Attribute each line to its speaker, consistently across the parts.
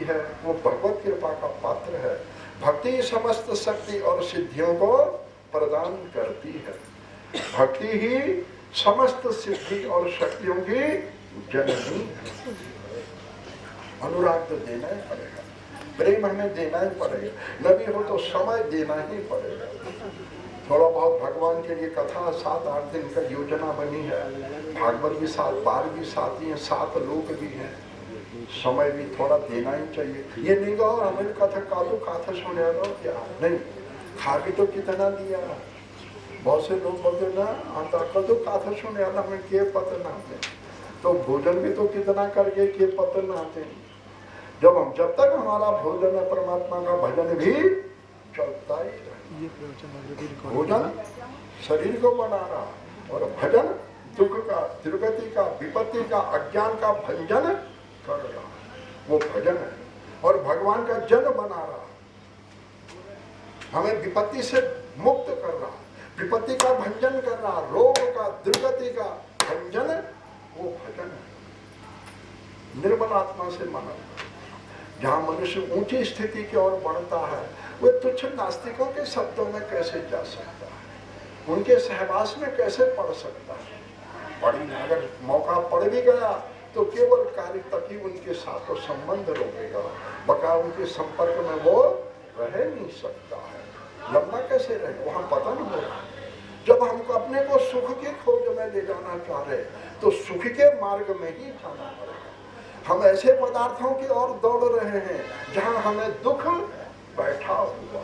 Speaker 1: है वो भगवत कृपा का पात्र है। भक्ति समस्त शक्ति और सिद्धियों को प्रदान करती है। भक्ति ही समस्त सिद्धि और शक्तियों की जननी है। अनुराग तो देना ही पड़ेगा, प्रेम हमें देना ही पड़ेगा, नबी हो तो समय देना ही पड़ेगा। थोड़ा बहुत भगवान के लिए कथा 7-8 दिन का योजना बनी है, भागवत भी 7 बार भी साथी हैं, 7 लोग भी हैं, समय भी थोड़ा देना ही चाहिए। ये नहीं कहो हमें कथा कथा सुने दो क्या नहीं, खा भी तो कितना दिया। बहुत से लोग बोलते ना आता कदो कथा सुने हमें के पता ना थे, तो भोजन भी तो कितना करके के पता ना थे। जब तक हमारा भोजन है परमात्मा का भजन भी चलता ही रहे। भोजन शरीर को बना रहा और भजन दुख का, दुर्गति का, विपत्ति का, अज्ञान का भंजन कर रहा, वो भजन है। और भगवान का जन बना रहा, हमें विपत्ति से मुक्त कर रहा, विपत्ति का भंजन कर रहा, रोग का, दुर्गति का भंजन, वो भजन है। निर्मल आत्मा से मनन, जहाँ मनुष्य ऊंची स्थिति की ओर बढ़ता है, वो तुच्छ नास्तिकों के शब्दों में कैसे जा सकता है, उनके सहवास में कैसे पढ़ सकता है। पढ़ी, अगर मौका पड़ भी गया तो केवल कार्य तक ही उनके साथ तो संबंध रोकेगा, बका उनके संपर्क में वो रह नहीं सकता है। लंबा कैसे रहे, वहां पतन हो रहा है। जब हमको अपने को सुख की खोज में ले जाना चाह रहे तो सुख के मार्ग में ही जाना पड़ेगा। हम ऐसे पदार्थों की ओर दौड़ रहे हैं जहां हमें दुख बैठा हुआ,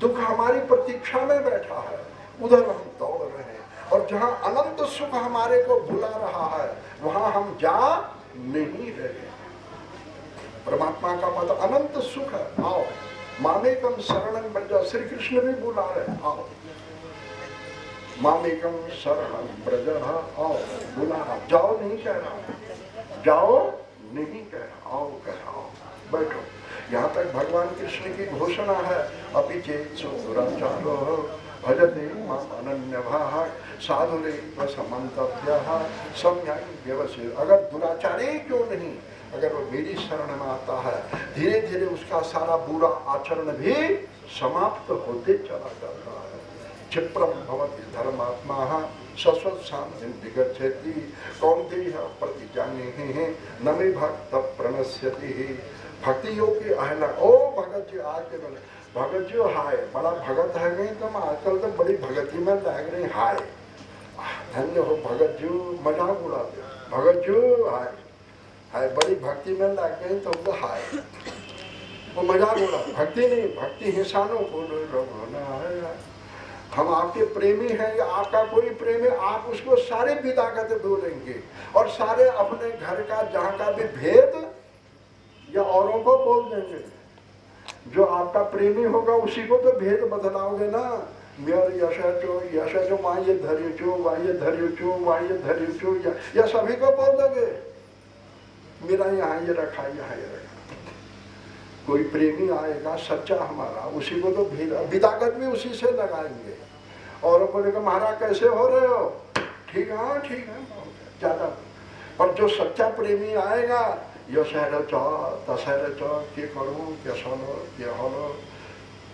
Speaker 1: दुख हमारी प्रतीक्षा में बैठा है, उधर हम दौड़ रहे हैं। और जहां अनंत सुख हमारे को बुला रहा है वहां हम जा नहीं रहे। परमात्मा का पद अनंत सुख है, आओ मामेकम शरणं ब्रज। श्री कृष्ण भी बुला रहे, आओ मामेकम शरणं ब्रज, आओ बुला रहा, जाओ नहीं कह रहा, जाओ नहीं कह रहा, आओ कह रहा, आओ बैठो। यहाँ तक भगवान कृष्ण की घोषणा है, अभी चेत दुराचारो भजते माम अनन्यभाः साधुरेव समन्तव्यः सम्यक् व्यवसित। अगर दुराचारी क्यों नहीं, अगर वो मेरी शरण में आता है, धीरे धीरे उसका सारा बुरा आचरण भी समाप्त होते चला जाता है। क्षिप्रम भवति धर्मात्मा शश्वत शांतिं विगच्छति कौन्तेय प्रतिजानीहि न मे भक्त प्रणश्यति। भक्ति योग की अहला, ओ भगत जी आके बोले, भगत जी हाय, बड़ा भगत है गई तुम, आजकल तो बड़ी भगती में लग रही, हाय धन्य हो भगत जी, मजाक उड़ाते, भगत जी हाय हाय, बड़ी भक्ति में लग गई तुम तो हाय, वो मजाक उड़ा। भक्ति नहीं, भक्ति हिंसानो बोलो लोग, हम आपके प्रेमी हैं या आपका कोई प्रेमी, आप उसको सारे विदागत बोलेंगे और सारे अपने घर का जहाँ का भी भेद या औरों को बोल देंगे। जो आपका प्रेमी होगा उसी को तो भेद बदलाओगे ना। मेरे यशो वहाँ ये धर्य चो, वहाँ ये धर्य चो, वहाँ ये धर्य चो, या सभी को बोल दोगे मेरा यहाँ ये रखा, यहाँ ये रखा। कोई प्रेमी आएगा सच्चा हमारा, उसी को तो भेद, विदागत भी उसी से लगाएंगे। और बोलेगा महाराज कैसे हो रहे हो, ठीक है, हाँ ठीक है, ज्यादा। और जो सच्चा प्रेमी आएगा, यो शहर चौ दशहर चौ के करो क्या सोलो क्या होलो,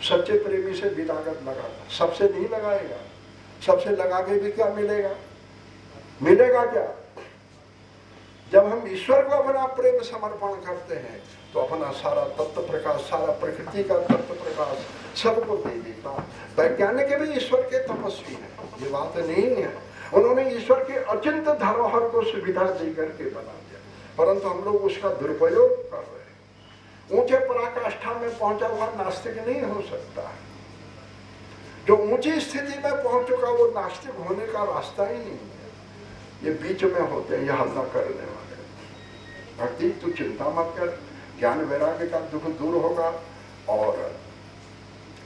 Speaker 1: सच्चे प्रेमी से विदागत लगाता, सबसे नहीं लगाएगा। सबसे लगा के भी क्या मिलेगा, मिलेगा क्या? जब हम ईश्वर को अपना प्रेम समर्पण करते हैं तो अपना सारा तत्व प्रकाश, सारा प्रकृति का तत्व प्रकाश सबको दे देता। वैज्ञानिक भी ईश्वर के तपस्वी हैं, ये बात नहीं है। उन्होंने ईश्वर के अचिंत धरोहर को सुविधा दे करके बना दिया, परंतु हम लोग उसका दुरुपयोग कर रहे हैं। ऊंचे पराकाष्ठा में पहुंचा हुआ नास्तिक नहीं हो सकता है। जो ऊंची स्थिति में पहुंच चुका वो नास्तिक होने का रास्ता ही नहीं है। ये बीच में होते हैं, ये हल्ला करने वाले। भक्ति तू चिंता मत कर, ज्ञान वैराग्य का दुख दूर होगा। और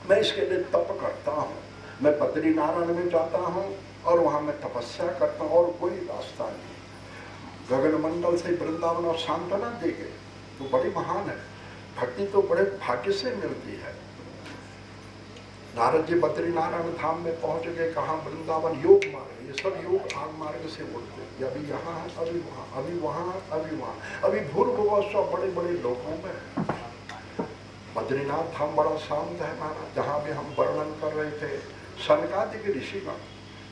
Speaker 1: मैं इसके लिए तप करता हूँ, मैं बद्रीनारायण में जाता हूँ और वहाँ मैं तपस्या करता हूँ, और कोई रास्ता नहीं। गगन मंडल से वृंदावन और सांत्वना देंगे तो बड़ी महान है। भक्ति तो बड़े भाग्य से मिलती है। नारद जी बद्रीनारायण धाम में पहुंच गए, कहाँ वृंदावन योग मार्ग, ये सब योग आग मार्ग से उड़ते, अभी यहाँ अभी वहाँ, अभी वहाँ अभी वहाँ, अभी भूर्भुवस्व बड़े बड़े लोगों में। बद्रीनाथ धाम बड़ा शांत है महाराज, जहाँ भी हम वर्णन कर रहे थे। सनकादिक ऋषिगण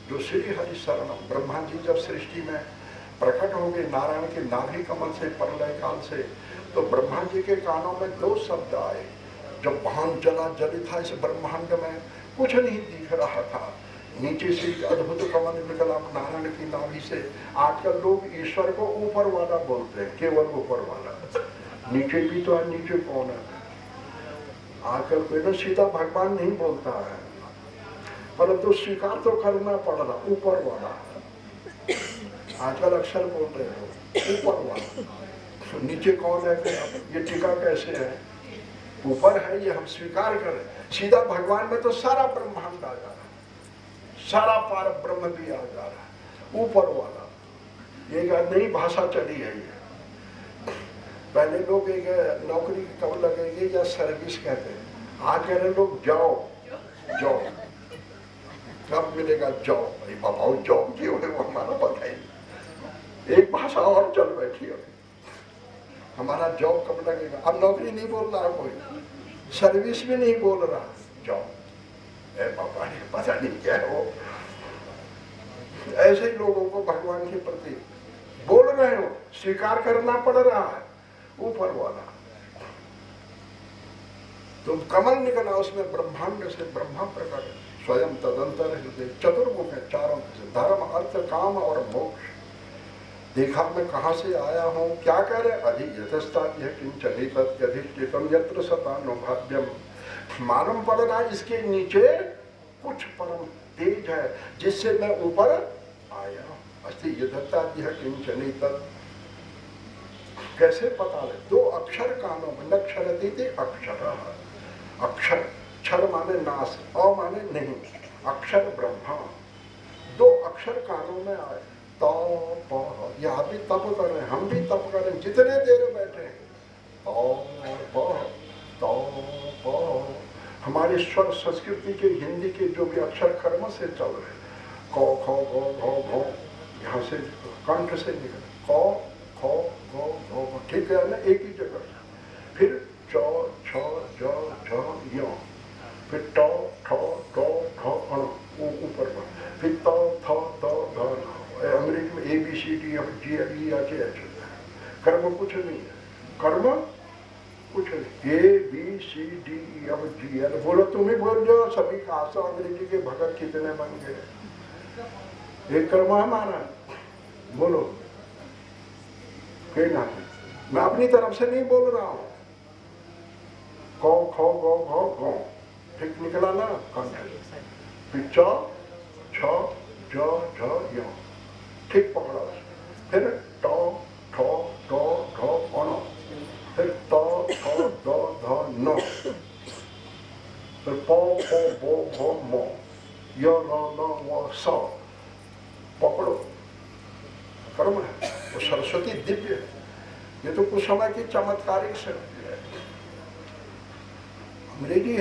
Speaker 1: जो श्री हरि शरणम, ब्रह्मा जी जब सृष्टि में प्रकट हो गए नारायण के नाभि कमल से प्रलय काल से, तो ब्रह्मा जी के कानों में दो शब्द आए। जब भान जला जली था इस ब्रह्मांड में, कुछ नहीं दिख रहा था, नीचे से एक अद्भुत कमल निकला नारायण की नाभि से। आजकल लोग ईश्वर को ऊपर वाला बोलते हैं, केवल ऊपर वाला, नीचे भी तो है, नीचे कौन है? आजकल कोई ना सीधा भगवान नहीं बोलता है, परंतु स्वीकार तो करना पड़ रहा, ऊपर वाला। आजकल अक्सर बोल रहे हो ऊपर वाला, नीचे कौन है? ये टीका कैसे है? ऊपर है, ये हम स्वीकार करें। सीधा भगवान में तो सारा ब्रह्मांड आ जा रहा, सारा पार ब्रह्म भी आ जा रहा, ऊपर वाला। ये नई भाषा चली है ये। पहले लोग एक नौकरी कब लगेगी या सर्विस कहते हैं, आज कह रहे लोग जाओ जाओ, कब मिलेगा जॉब? अरे बाबा जॉब की होने वो हमारा पता ही। एक भाषा और चल बैठी है, हमारा जॉब कब लगेगा? अब नौकरी नहीं बोल रहा कोई, सर्विस भी नहीं बोल रहा, जॉब। ए बाबा ये पता नहीं क्या है वो। ऐसे ही लोगों को भगवान के प्रति बोल रहे हो, स्वीकार करना पड़ रहा है, ऊपर वाला। तो कमल निकला, उसमें ब्रह्मांड से ब्रह्मा प्रकट, स्वयं तदंतर हृदय, चतुर्मुख है, चारों से, धर्म अर्थ काम और मोक्ष। देखा मैं कहाँ से आया हूँ, क्या कह रहे? अधियतस्ता यह किंचनितम यत्र सतानुभाव्यम। मालूम पड़ रहा है इसके नीचे कुछ परम तेज है, जिससे मैं ऊपर आया। अस्ति यथता यह किंचनित, कैसे पता ले? दो अक्षर कानों में, नक्षरती थे अक्षर, अक्षर, क्षर माने नाश, अ माने नहीं, अक्षर ब्रह्मा। दो अक्षर कानों में आए, तप। यहाँ भी तप कर रहे हैं, हम भी तप कर रहे हैं, जितने देर बैठे हैं, तप। हमारी स्वर संस्कृति के, हिंदी के जो भी अक्षर कर्म से चल रहे हैं, क ख ग घ घ, यहाँ से कंठ से निकले, क ख ग घ, ठीक है ना, एक ही जगह। फिर च छ ज झ य, फिर ट ठ ट ठ अण, ऊपर पर, फिर त थ द ध न। अंग्रेजी में ABCD G E H H, कर्म कुछ नहीं है, कर्म कुछ नहीं। ABCD E G L बोलो, तुम ही बोल दो, सभी का आशा अंग्रेजी के भगत कितने बन गए। एक कर्म हमारा, बोलो कहीं ना, मैं अपनी तरफ से नहीं बोल रहा हूँ। क ख ग घ घ, ठीक निकला ना कंठ, फिर च छ ज झ य, ठीक पकड़ा। फिर ट ठ ड ढ अण, फिर त थ द ध न, फिर प फ ब भ म, य ल ल व स, पकड़ो। कर्म है वो, सरस्वती दिव्य है। ये तो कुछ समय की चमत्कारिक से अंग्रेजी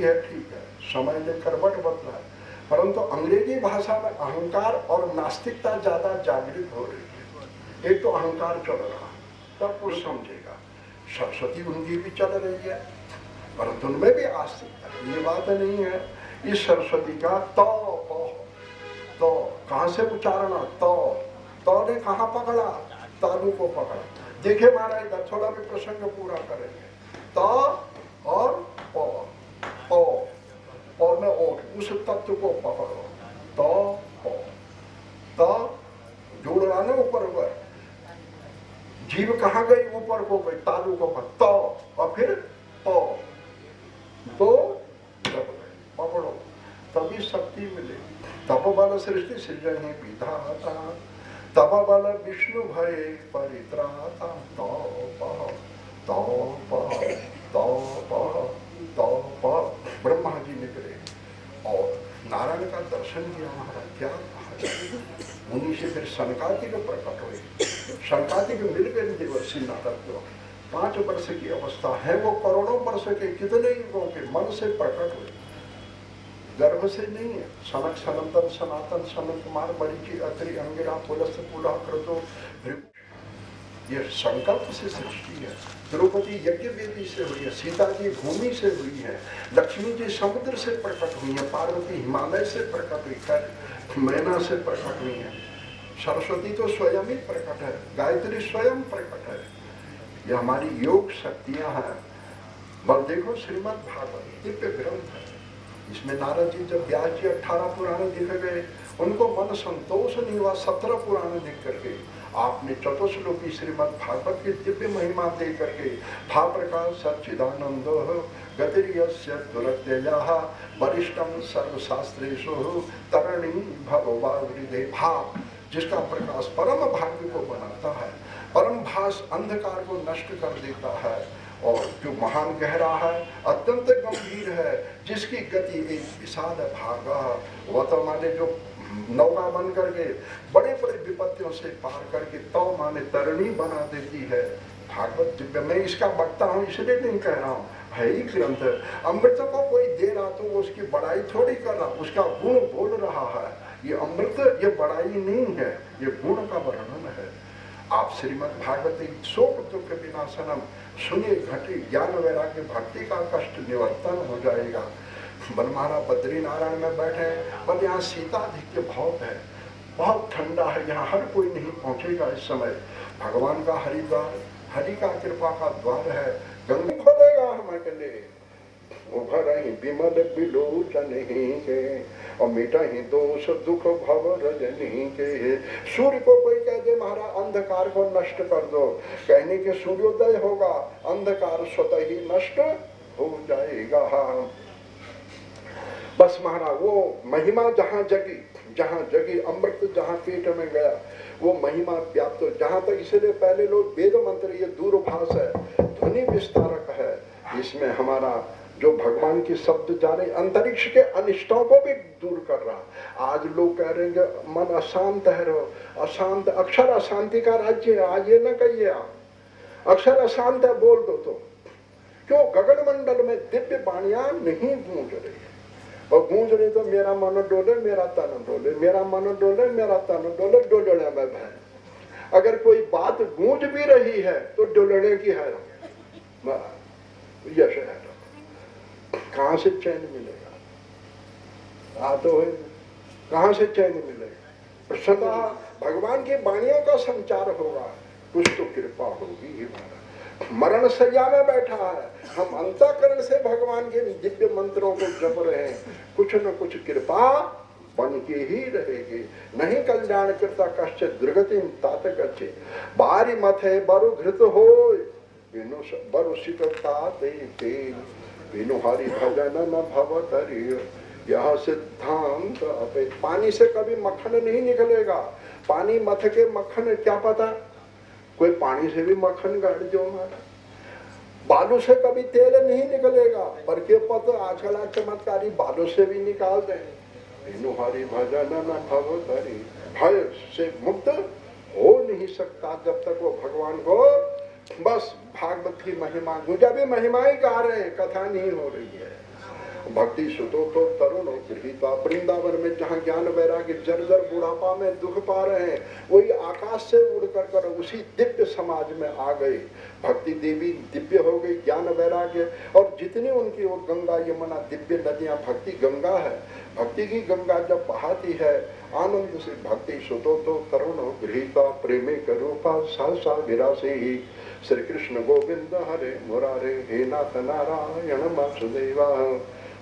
Speaker 1: है, ठीक है, समय ने करवट बदला है, परंतु अंग्रेजी भाषा में अहंकार और नास्तिकता ज्यादा जागृत हो रही है। एक तो अहंकार चल रहा है, तब कुछ समझेगा। सरस्वती उनकी भी चल रही है, परंतु उनमें भी आस्तिकता, ये बात नहीं है। इस सरस्वती का तो कहाँ से उच्चारण, तो ने कहाँ पकड़ा? तालु को पकड़ा। देखे महाराज, थोड़ा भी प्रसंग पूरा करेंगे। तो और पौ में ओठ, उस तत्व को पकड़ो। तो जोड़ रहा ना ऊपर हुआ, जीव कहाँ गई? ऊपर को गई, तालु को पकड़, तो और फिर तो पकड़ो, तभी शक्ति मिलेगी। तप बल सृष्टि सृजन विधाता, तप बल विष्णु भय परित्राता। ब्रह्मा जी निकले और नारायण का दर्शन किया। महाराज क्या कहा, उन्हीं से फिर सनकादिक प्रकट हुए। सनकादिक मिल गए देवर्षि नारद को। 5 वर्ष की अवस्था है, वो करोड़ों वर्ष के, कितने युगों के मन से प्रकट हुए, गर्भ से नहीं है। सनक सनंदन सनातन सनत कुमार मरीचि अत्रि अंगिरा पुलस्त पुला क्रतो। ये संकल्प से सृष्टि है। द्रौपदी यज्ञ वेदी से हुई है, सीता जी भूमि से हुई है, लक्ष्मी जी समुद्र से प्रकट हुई है, पार्वती हिमालय से प्रकट हुई है, मैना से प्रकट हुई है, सरस्वती तो स्वयं ही प्रकट है, गायत्री स्वयं प्रकट है। ये हमारी योग शक्तियां हैं। बल देखो श्रीमद् भागवत दिव्य ग्रंथ है, इसमें नारद जी जब व्यास जी 18 पुराण लिख गए, उनको मन संतोष नहीं हुआ। 17 पुराण लिख करके आपने चतुश्लोकी श्रीमद् भागवत की दिव्य महिमा दे करके भा प्रकाश सच्चिदानंद गतिर्यस्य दुरत्ययः वरिष्ठम सर्वशास्त्रेषु तरणी भववावृदे भाव, जिसका प्रकाश परम भाग्य को बनाता है, परम भास अंधकार को नष्ट कर देता है, और जो महान गहरा है, अत्यंत गंभीर है, जिसकी गति एक विषाद भागा, वह तो माने जो नौका बन करके बड़े बड़े विपत्तियों से पार करके तो माने तरणी बना देती है। भागवत दिव्य, मैं इसका वक्ता हूँ इसलिए नहीं कह रहा हूँ, है ही ग्रंथ। अमृत को कोई दे रहा तो उसकी बड़ाई थोड़ी कर रहा, उसका गुण बोल रहा है। ये अमृत, ये बड़ाई नहीं है, ये गुण का वर्णन है। आप श्रीमद् भागवत शोक दुख विनाशनम सुनिए, घटी ज्ञान वैराग्य भक्ति का कष्ट निवर्तन हो जाएगा। बनमारा बद्री नारायण में बैठे, पर यहाँ सीताधिक्य बहुत है, बहुत ठंडा है, यहाँ हर कोई नहीं पहुंचेगा इस समय। भगवान का हरिद्वार, हरि का कृपा का द्वार है, गंगा खोलेगा हमारे लिए। उभर ही विमल बिलोचन ही के, और मिटा ही दोष दुख भव रजनी के। सूर्य को कोई कह दे महाराज अंधकार को नष्ट कर दो, कहने के सूर्योदय होगा, अंधकार स्वतः ही नष्ट हो जाएगा। बस महाराज वो महिमा जहाँ जगी अमृत जहाँ पेट में गया, वो महिमा व्याप्त। जहाँ तक इसलिए पहले लोग वेद मंत्र, ये दूरभाष है, ध्वनि विस्तारक है। इसमें हमारा जो भगवान की शब्द जा रहे, अंतरिक्ष के अनिष्टों को भी दूर कर रहा। आज लोग कह रहे हैं मन अशांत है, रो अशांत, अक्षर अशांति का राज्य है। आज ये न कहिए आप अक्षर अशांत है बोल दो तो, क्यों? गगन मंडल में दिव्य वाणियां नहीं गूंज रही, और गूंज रही तो मेरा मन डोले मेरा तन डोले, मेरा मन डोले मेरा तन डोले, डोलने में बहन। अगर कोई बात गूंज भी रही है तो डोलने की है, यश है। कहाँ से चैन मिलेगा? आ तो है, कहाँ से चैन मिलेगा? प्रसन्नता भगवान की वाणियों का संचार होगा, कुछ तो कृपा होगी ही। मरण सैया में बैठा है, हम अंतःकरण से भगवान के दिव्य मंत्रों को जप रहे हैं, कुछ न कुछ कृपा बन के ही रहेगी। नहीं कल्याण करता कश्च दुर्गति तात गच्छे, बारी मत है बरु घृत हो बरु शीतलता तेल, बिनु हरि भजन न भवतरि। यह सिद्धांत अपे, पानी से कभी मक्खन नहीं निकलेगा। पानी मथ के मक्खन क्या पता, कोई पानी से भी मक्खन गाड़ दो हमारा। बालू से कभी तेल नहीं निकलेगा, पर के पत आजकल चमत्कारी बालू से भी निकाल दें। बिनु हरि भजन न भवतरि, भय से मुक्त हो नहीं सकता जब तक वो भगवान को बस भागवत की महिमा, दूजा भी महिमाएं गा रहे हैं, कथा नहीं हो रही है। भक्ति सुतो तो तरुण गृहीता, वृंदावन में जहाँ ज्ञान वैराग्य जर्जर बुढ़ापा में दुख पा रहे हैं, वही आकाश से उड़ कर उसी दिव्य समाज में आ गए। भक्ति देवी दिव्य हो गई, ज्ञान वैराग्य, और जितनी उनकी वो गंगा यमुना दिव्य नदियाँ, भक्ति गंगा है। भक्ति की गंगा जब बहाती है आनंद से, भक्ति सुतो तो तरुण गृहीता, प्रेमे करूपा सहसा विरासे ही। श्री कृष्ण गोविंद हरे मुरारे, हे नाथ नारायण वासुदेवा।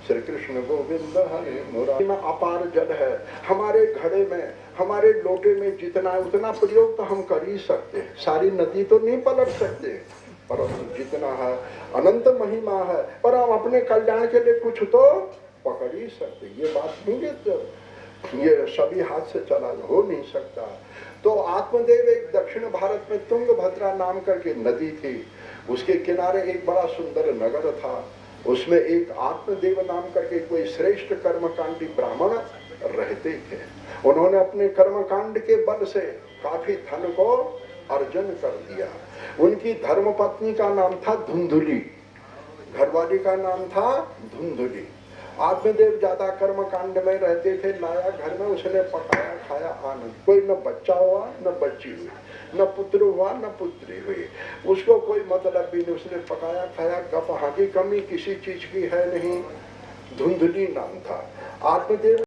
Speaker 1: श्री कृष्ण गोविंद हरे मुरारी में अपार जल है। हमारे घड़े में, हमारे लोटे में जितना है उतना प्रयोग तो हम कर ही सकते हैं, सारी नदी तो नहीं पलट सकते, परंतु जितना है अनंत महिमा है, पर हम अपने कल्याण के लिए कुछ तो पकड़ ही सकते। ये बात नहीं है, ये सभी हाथ से चला हो नहीं सकता। तो आत्मदेव एक दक्षिण भारत में तुंगभद्रा नाम करके नदी थी, उसके किनारे एक बड़ा सुंदर नगर था, उसमें एक आत्मदेव नाम करके कोई श्रेष्ठ कर्मकांडी ब्राह्मण रहते थे। उन्होंने अपने कर्मकांड के बल से काफी धन को अर्जन कर दिया। उनकी धर्मपत्नी का नाम था धुंधुली, घरवाली का नाम था धुंधुली, आत्मदेव ज्यादा कर्म कांड में रहते थे, लाया घर में, उसने पकाया खाया आनंद। कोई न बच्चा हुआ न बच्ची हुई, न पुत्र हुआ न पुत्री हुई, उसको कोई मतलब भी नहीं, उसने पकाया खाया। गप हाँ की कमी किसी चीज की है नहीं, धुंधली नाम था आत्मदेव।